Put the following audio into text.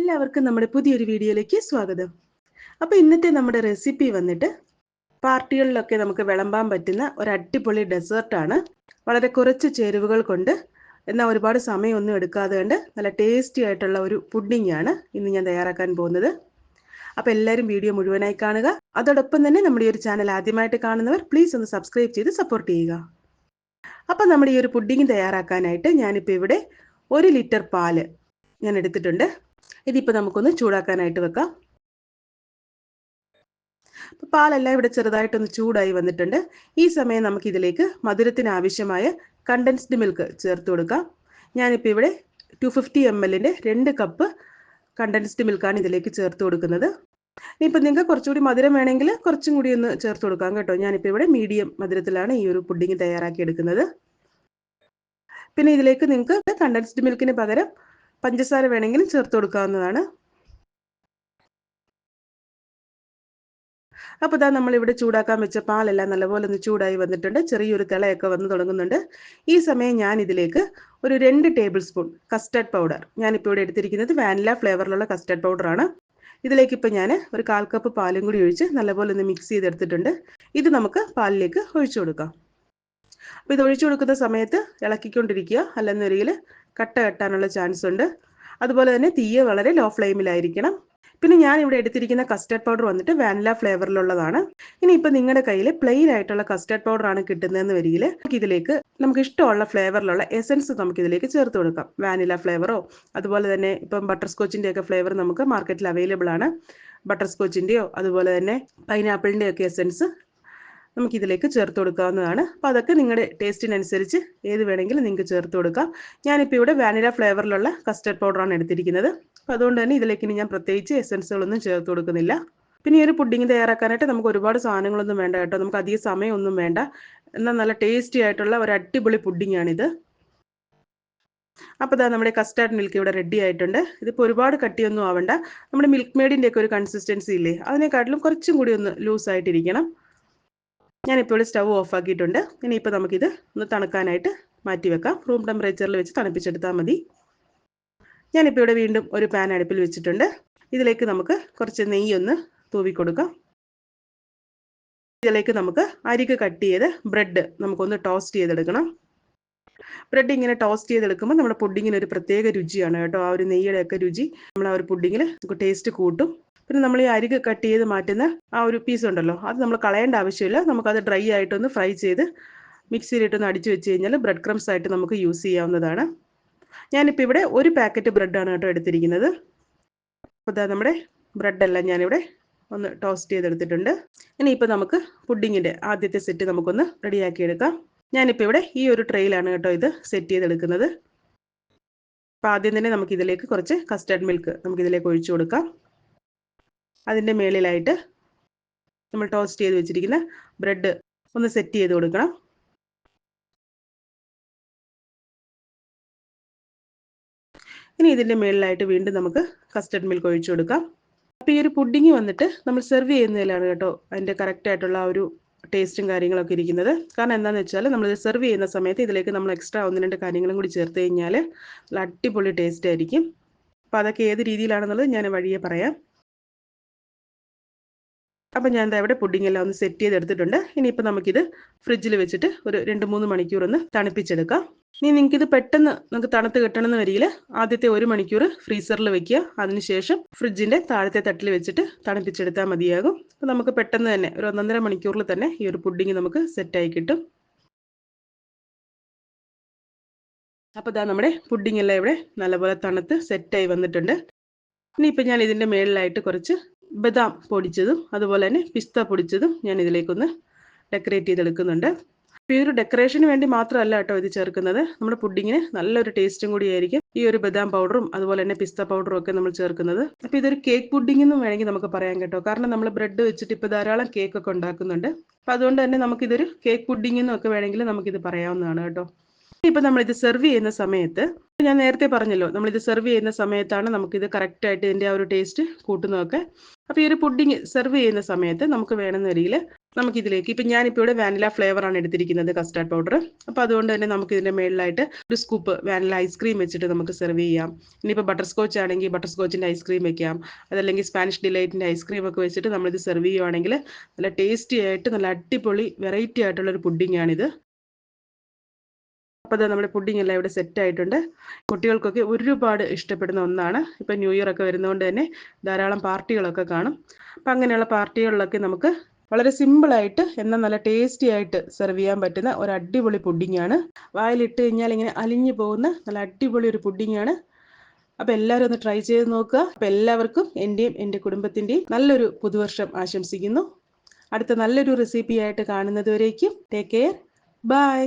എല്ലാവർക്കും നമ്മുടെ പുതിയൊരു വീഡിയോയിലേക്ക് സ്വാഗതം. അപ്പോൾ ഇന്നത്തെ നമ്മുടെ റെസിപ്പി വന്നിട്ട് പാർട്ടികളിലൊക്കെ നമുക്ക് വിളമ്പാൻ പറ്റുന്ന ഒരു അടിപൊളി ഡെസേർട്ടാണ്. വളരെ കുറച്ച് ചേരുവകൾ കൊണ്ട് എന്നാൽ ഒരുപാട് സമയമൊന്നും എടുക്കാതെ കണ്ട് നല്ല ടേസ്റ്റി ആയിട്ടുള്ള ഒരു പുഡിംഗ് ആണ് ഇന്ന് ഞാൻ തയ്യാറാക്കാൻ പോകുന്നത്. അപ്പോൾ എല്ലാവരും വീഡിയോ മുഴുവനായി കാണുക. അതോടൊപ്പം തന്നെ നമ്മുടെ ഈ ഒരു ചാനൽ ആദ്യമായിട്ട് കാണുന്നവർ പ്ലീസ് ഒന്ന് സബ്സ്ക്രൈബ് ചെയ്ത് സപ്പോർട്ട് ചെയ്യുക. അപ്പോൾ നമ്മുടെ ഈ ഒരു പുഡിംഗ് തയ്യാറാക്കാനായിട്ട് ഞാനിപ്പോൾ ഇവിടെ 1 ലിറ്റർ പാല് ഞാൻ എടുത്തിട്ടുണ്ട്. ഇതിപ്പോൾ നമുക്കൊന്ന് ചൂടാക്കാനായിട്ട് വെക്കാം. അപ്പോൾ പാലെല്ലാം ഇവിടെ ചെറുതായിട്ടൊന്ന് ചൂടായി വന്നിട്ടുണ്ട്. ഈ സമയം നമുക്കിതിലേക്ക് മധുരത്തിന് ആവശ്യമായ കണ്ടൻസ്ഡ് മിൽക്ക് ചേർത്ത് കൊടുക്കാം. ഞാനിപ്പോൾ ഇവിടെ 250 ml 2 കപ്പ് കണ്ടൻസ്ഡ് മിൽക്കാണ് ഇതിലേക്ക് ചേർത്ത് കൊടുക്കുന്നത്. ഇനിയിപ്പോൾ നിങ്ങൾക്ക് കുറച്ചുകൂടി മധുരം വേണമെങ്കിൽ കുറച്ചും കൂടി ഒന്ന് ചേർത്ത് കൊടുക്കാം കേട്ടോ. ഞാനിപ്പോൾ ഇവിടെ മീഡിയം മധുരത്തിലാണ് ഈ ഒരു പുഡിംഗ് തയ്യാറാക്കി എടുക്കുന്നത്. പിന്നെ ഇതിലേക്ക് നിങ്ങൾക്ക് കണ്ടൻസ്ഡ് മിൽക്കിന് പകരം പഞ്ചസാര വേണമെങ്കിലും ചേർത്ത് കൊടുക്കാവുന്നതാണ്. അപ്പോൾ ഇതാ നമ്മളിവിടെ ചൂടാക്കാൻ വെച്ച പാലെല്ലാം നല്ലപോലെ ഒന്ന് ചൂടായി വന്നിട്ടുണ്ട്. ചെറിയൊരു തിളയൊക്കെ വന്ന് തുടങ്ങുന്നുണ്ട്. ഈ സമയം ഞാൻ ഇതിലേക്ക് ഒരു 2 ടേബിൾ സ്പൂൺ കസ്റ്റർഡ് പൗഡർ, ഞാനിപ്പോൾ ഇവിടെ എടുത്തിരിക്കുന്നത് വാനില ഫ്ലേവറിലുള്ള കസ്റ്റർഡ് പൗഡറാണ്. ഇതിലേക്ക് ഇപ്പോൾ ഞാൻ ഒരു 1/4 കപ്പ് പാലും കൂടി ഒഴിച്ച് നല്ലപോലെ ഒന്ന് മിക്സ് ചെയ്തെടുത്തിട്ടുണ്ട്. ഇത് നമുക്ക് പാലിലേക്ക് ഒഴിച്ചു കൊടുക്കാം. അപ്പോൾ ഇത് ഒഴിച്ചു കൊടുക്കുന്ന സമയത്ത് ഇളക്കിക്കൊണ്ടിരിക്കുക, അല്ലെന്നൊരിക്കൽ കട്ട കെട്ടാനുള്ള ചാൻസ് ഉണ്ട്. അതുപോലെ തന്നെ തീയെ വളരെ ലോ ഫ്ലെയിമിലായിരിക്കണം. പിന്നെ ഞാൻ ഇവിടെ എടുത്തിരിക്കുന്ന കസ്റ്റർഡ് പൗഡർ വന്നിട്ട് വാനില ഫ്ലേവറിലുള്ളതാണ്. ഇനിയിപ്പോൾ നിങ്ങളുടെ കയ്യിൽ പ്ലെയിൻ ആയിട്ടുള്ള കസ്റ്റർഡ് പൗഡറാണ് കിട്ടുന്നതെന്ന് വരികിൽ ഇതിലേക്ക് നമുക്ക് ഇഷ്ടമുള്ള ഫ്ലേവറിലുള്ള എസൻസ് നമുക്കിതിലേക്ക് ചേർത്ത് കൊടുക്കാം. വാനില ഫ്ലേവറോ അതുപോലെ തന്നെ ഇപ്പം ബട്ടർ സ്കോച്ചിൻ്റെ ഒക്കെ ഫ്ലേവർ നമുക്ക് മാർക്കറ്റിൽ അവൈലബിൾ ആണ്. ബട്ടർ സ്കോച്ചിൻ്റെയോ അതുപോലെ തന്നെ പൈനാപ്പിളിൻ്റെ ഒക്കെ എസൻസ് നമുക്കിതിലേക്ക് ചേർത്ത് കൊടുക്കാവുന്നതാണ്. അപ്പോൾ അതൊക്കെ നിങ്ങളുടെ ടേസ്റ്റിനനുസരിച്ച് ഏത് വേണമെങ്കിലും നിങ്ങൾക്ക് ചേർത്ത് കൊടുക്കാം. ഞാനിപ്പോൾ ഇവിടെ വാനില ഫ്ലേവറിലുള്ള കസ്റ്റർഡ് പൗഡറാണ് എടുത്തിരിക്കുന്നത്. അപ്പോൾ അതുകൊണ്ട് തന്നെ ഇതിലേക്ക് ഇനി ഞാൻ പ്രത്യേകിച്ച് എസൻസുകളൊന്നും ചേർത്ത് കൊടുക്കുന്നില്ല. പിന്നെ ഈ ഒരു പുഡിംഗ് തയ്യാറാക്കാനായിട്ട് നമുക്ക് ഒരുപാട് സാധനങ്ങളൊന്നും വേണ്ട കേട്ടോ. നമുക്ക് അധികം സമയമൊന്നും വേണ്ട. എന്നാൽ നല്ല ടേസ്റ്റി ആയിട്ടുള്ള ഒരു അടിപൊളി പുഡിംഗാണിത്. അപ്പോൾ ഇതാ നമ്മുടെ കസ്റ്റാർഡ് മിൽക്ക് ഇവിടെ റെഡി ആയിട്ടുണ്ട്. ഇതിപ്പോൾ ഒരുപാട് കട്ടിയൊന്നും ആവണ്ട. നമ്മുടെ മിൽക്ക് മെയ്ഡിൻ്റെ ഒക്കെ ഒരു കൺസിസ്റ്റൻസി ഇല്ലേ, അതിനെക്കാട്ടിലും കുറച്ചും കൂടി ഒന്ന് ലൂസായിട്ടിരിക്കണം. ഞാനിപ്പോൾ സ്റ്റവ് ഓഫ് ആക്കിയിട്ടുണ്ട്. ഇനിയിപ്പോൾ നമുക്കിത് ഒന്ന് തണുക്കാനായിട്ട് മാറ്റി വെക്കാം. റൂം ടെമ്പറേച്ചറിൽ വെച്ച് തണുപ്പിച്ചെടുത്താൽ മതി. ഞാനിപ്പോൾ ഇവിടെ വീണ്ടും ഒരു പാൻ അടുപ്പിൽ വെച്ചിട്ടുണ്ട്. ഇതിലേക്ക് നമുക്ക് കുറച്ച് നെയ്യൊന്ന് തൂവി കൊടുക്കാം. ഇതിലേക്ക് നമുക്ക് അരിക്ക് കട്ട് ചെയ്ത് ബ്രെഡ് നമുക്കൊന്ന് ടോസ്റ്റ് ചെയ്തെടുക്കണം. ബ്രെഡ് ഇങ്ങനെ ടോസ്റ്റ് ചെയ്തെടുക്കുമ്പോൾ നമ്മുടെ പുഡിങ്ങിന് ഒരു പ്രത്യേക രുചിയാണ് കേട്ടോ. ആ ഒരു നെയ്യുടെ ഒക്കെ രുചി നമ്മൾ ആ ഒരു പുഡിങ്ങിൽ നമുക്ക് ടേസ്റ്റ് കൂട്ടും. പിന്നെ നമ്മൾ ഈ അരിക് കട്ട് ചെയ്ത് മാറ്റുന്ന ആ ഒരു പീസ് ഉണ്ടല്ലോ, അത് നമ്മൾ കളയേണ്ട ആവശ്യമില്ല. നമുക്കത് ഡ്രൈ ആയിട്ടൊന്ന് ഫ്രൈ ചെയ്ത് മിക്സിയിലിട്ടൊന്ന് അടിച്ചു വെച്ച് കഴിഞ്ഞാൽ ബ്രെഡ് ക്രംസ് ആയിട്ട് നമുക്ക് യൂസ് ചെയ്യാവുന്നതാണ്. ഞാനിപ്പോൾ ഇവിടെ 1 പാക്കറ്റ് ബ്രെഡാണ് കേട്ടോ എടുത്തിരിക്കുന്നത്. അപ്പോൾ ഇതാ നമ്മുടെ ബ്രെഡെല്ലാം ഞാനിവിടെ ഒന്ന് ടോസ്റ്റ് ചെയ്തെടുത്തിട്ടുണ്ട്. ഇനിയിപ്പോൾ നമുക്ക് പുഡിങ്ങിൻ്റെ ആദ്യത്തെ സെറ്റ് നമുക്കൊന്ന് റെഡിയാക്കി എടുക്കാം. ഞാനിപ്പോൾ ഇവിടെ ഈ ഒരു ട്രെയിലാണ് കേട്ടോ ഇത് സെറ്റ് ചെയ്തെടുക്കുന്നത്. അപ്പോൾ ആദ്യം തന്നെ നമുക്കിതിലേക്ക് കുറച്ച് കസ്റ്റർഡ് മിൽക്ക് നമുക്കിതിലേക്ക് ഒഴിച്ചു കൊടുക്കാം. അതിൻ്റെ മേളിലായിട്ട് നമ്മൾ ടോസ്റ്റ് ചെയ്ത് വെച്ചിരിക്കുന്ന ബ്രെഡ് ഒന്ന് സെറ്റ് ചെയ്ത് കൊടുക്കണം. ഇനി ഇതിൻ്റെ മേളിലായിട്ട് വീണ്ടും നമുക്ക് കസ്റ്റർഡ് മിൽക്ക് ഒഴിച്ചു കൊടുക്കാം. അപ്പോൾ ഈ ഒരു പുഡിങ് വന്നിട്ട് നമ്മൾ സെർവ് ചെയ്യുന്നതിലാണ് കേട്ടോ അതിൻ്റെ കറക്റ്റായിട്ടുള്ള ആ ഒരു ടേസ്റ്റും കാര്യങ്ങളൊക്കെ ഇരിക്കുന്നത്. കാരണം എന്താണെന്ന് വെച്ചാൽ നമ്മളിത് സെർവ് ചെയ്യുന്ന സമയത്ത് ഇതിലേക്ക് നമ്മൾ എക്സ്ട്രാ 1-2 കാര്യങ്ങളും കൂടി ചേർത്ത് കഴിഞ്ഞാൽ നല്ല അടിപൊളി ടേസ്റ്റ് ആയിരിക്കും. അപ്പോൾ അതൊക്കെ ഏത് രീതിയിലാണെന്നുള്ളത് ഞാൻ വഴിയെ പറയാം. അപ്പോൾ ഞാൻ ഇവിടെ പുഡിംഗ് എല്ലാം ഒന്ന് സെറ്റ് ചെയ്തെടുത്തിട്ടുണ്ട്. ഇനിയിപ്പോൾ നമുക്കിത് ഫ്രിഡ്ജിൽ വെച്ചിട്ട് ഒരു 2-3 മണിക്കൂർ ഒന്ന് തണുപ്പിച്ചെടുക്കാം. ഇനി നിങ്ങൾക്കിത് പെട്ടെന്ന് നമുക്ക് തണുത്ത് കിട്ടണമെന്ന് വരികിൽ ആദ്യത്തെ 1 മണിക്കൂർ ഫ്രീസറിൽ വെക്കുക. അതിനുശേഷം ഫ്രിഡ്ജിൻ്റെ താഴത്തെ തട്ടിൽ വെച്ചിട്ട് തണുപ്പിച്ചെടുത്താൽ മതിയാകും. അപ്പോൾ നമുക്ക് പെട്ടെന്ന് തന്നെ ഒരു 1-1.5 മണിക്കൂറിൽ തന്നെ ഈ ഒരു പുഡിംഗ് നമുക്ക് സെറ്റായി കിട്ടും. അപ്പോൾ ഇതാ നമ്മുടെ പുഡിംഗ് എല്ലാം ഇവിടെ നല്ലപോലെ തണുത്ത് സെറ്റായി വന്നിട്ടുണ്ട്. ഇനിയിപ്പോൾ ഞാൻ ഇതിൻ്റെ മേളിലായിട്ട് കുറച്ച് ബദാം പൊടിച്ചതും അതുപോലെ തന്നെ പിസ്ത പൊടിച്ചതും ഞാൻ ഇതിലേക്കൊന്ന് ഡെക്കറേറ്റ് ചെയ്തെടുക്കുന്നുണ്ട്. അപ്പോൾ ഈ ഒരു ഡെക്കറേഷന് വേണ്ടി മാത്രമല്ല കേട്ടോ ഇത് ചേർക്കുന്നത്. നമ്മുടെ പുഡിങ്ങിന് നല്ലൊരു ടേസ്റ്റും കൂടിയായിരിക്കും ഈ ഒരു ബദാം പൗഡറും അതുപോലെ തന്നെ പിസ്ത പൗഡറും ഒക്കെ നമ്മൾ ചേർക്കുന്നത്. അപ്പോൾ ഇതൊരു കേക്ക് പുഡിംഗ് എന്നും വേണമെങ്കിൽ നമുക്ക് പറയാം കേട്ടോ. കാരണം നമ്മൾ ബ്രെഡ് വെച്ചിട്ട് ഇപ്പോൾ ധാരാളം കേക്കൊക്കെ ഉണ്ടാക്കുന്നുണ്ട്. അപ്പോൾ അതുകൊണ്ട് തന്നെ നമുക്കിതൊരു കേക്ക് പുഡിംഗ് എന്നും ഒക്കെ വേണമെങ്കിൽ നമുക്കിത് പറയാവുന്നതാണ് കേട്ടോ. ഇപ്പോൾ നമ്മളിത് സെർവ് ചെയ്യുന്ന സമയത്ത് ഞാൻ നേരത്തെ പറഞ്ഞല്ലോ, നമ്മളിത് സെർവ് ചെയ്യുന്ന സമയത്താണ് നമുക്കിത് കറക്റ്റായിട്ട് ഇതിൻ്റെ ആ ഒരു ടേസ്റ്റ് കൂട്ടുന്നതൊക്കെ. അപ്പോൾ ഈ ഒരു പുഡിങ് സെർവ് ചെയ്യുന്ന സമയത്ത് നമുക്ക് വേണമെന്ന് വരികിൽ നമുക്കിതിലേക്ക് ഇപ്പം ഞാനിപ്പോൾ ഇവിടെ വാനില ഫ്ലേവറാണ് എടുത്തിരിക്കുന്നത് കസ്റ്റാർഡ് പൗഡർ. അപ്പോൾ അതുകൊണ്ട് തന്നെ നമുക്ക് ഇതിൻ്റെ മേളിലായിട്ട് ഒരു സ്കൂപ്പ് വാനില ഐസ്ക്രീം വെച്ചിട്ട് നമുക്ക് സെർവ് ചെയ്യാം. ഇനിയിപ്പോൾ ബട്ടർ സ്കോച്ച് ആണെങ്കിൽ ബട്ടർ സ്കോച്ചിൻ്റെ ഐസ്ക്രീം വെക്കാം. അതല്ലെങ്കിൽ സ്പാനിഷ് ഡിലൈറ്റിൻ്റെ ഐസ്ക്രീം ഒക്കെ വെച്ചിട്ട് നമ്മളിത് സെർവ് ചെയ്യുവാണെങ്കിൽ നല്ല ടേസ്റ്റി ആയിട്ട് നല്ല അടിപൊളി വെറൈറ്റി ആയിട്ടുള്ളൊരു പുഡിങ്ങാണിത്. അപ്പോൾ അത് നമ്മുടെ പുഡിംഗ് എല്ലാം ഇവിടെ സെറ്റ് ആയിട്ടുണ്ട്. കുട്ടികൾക്കൊക്കെ ഒരുപാട് ഇഷ്ടപ്പെടുന്ന ഒന്നാണ്. ഇപ്പം ന്യൂ ഇയർ ഒക്കെ വരുന്നതുകൊണ്ട് തന്നെ ധാരാളം പാർട്ടികളൊക്കെ കാണും. അപ്പം അങ്ങനെയുള്ള പാർട്ടികളിലൊക്കെ നമുക്ക് വളരെ സിമ്പിളായിട്ട് എന്നാൽ നല്ല ടേസ്റ്റി ആയിട്ട് സെർവ് ചെയ്യാൻ പറ്റുന്ന ഒരു അടിപൊളി പുഡിങ്ങാണ്. വായിലിട്ട് കഴിഞ്ഞാൽ ഇങ്ങനെ അലിഞ്ഞു പോകുന്ന നല്ല അടിപൊളി ഒരു പുഡിങ്ങാണ്. അപ്പോൾ എല്ലാവരും ഒന്ന് ട്രൈ ചെയ്ത് നോക്കുക. അപ്പോൾ എല്ലാവർക്കും എൻ്റെയും എൻ്റെ കുടുംബത്തിൻ്റെയും നല്ലൊരു പുതുവർഷം ആശംസിക്കുന്നു. അടുത്ത നല്ലൊരു റെസിപ്പിയായിട്ട് കാണുന്നത് വരേക്കും ടേക്ക് കെയർ. ബൈ.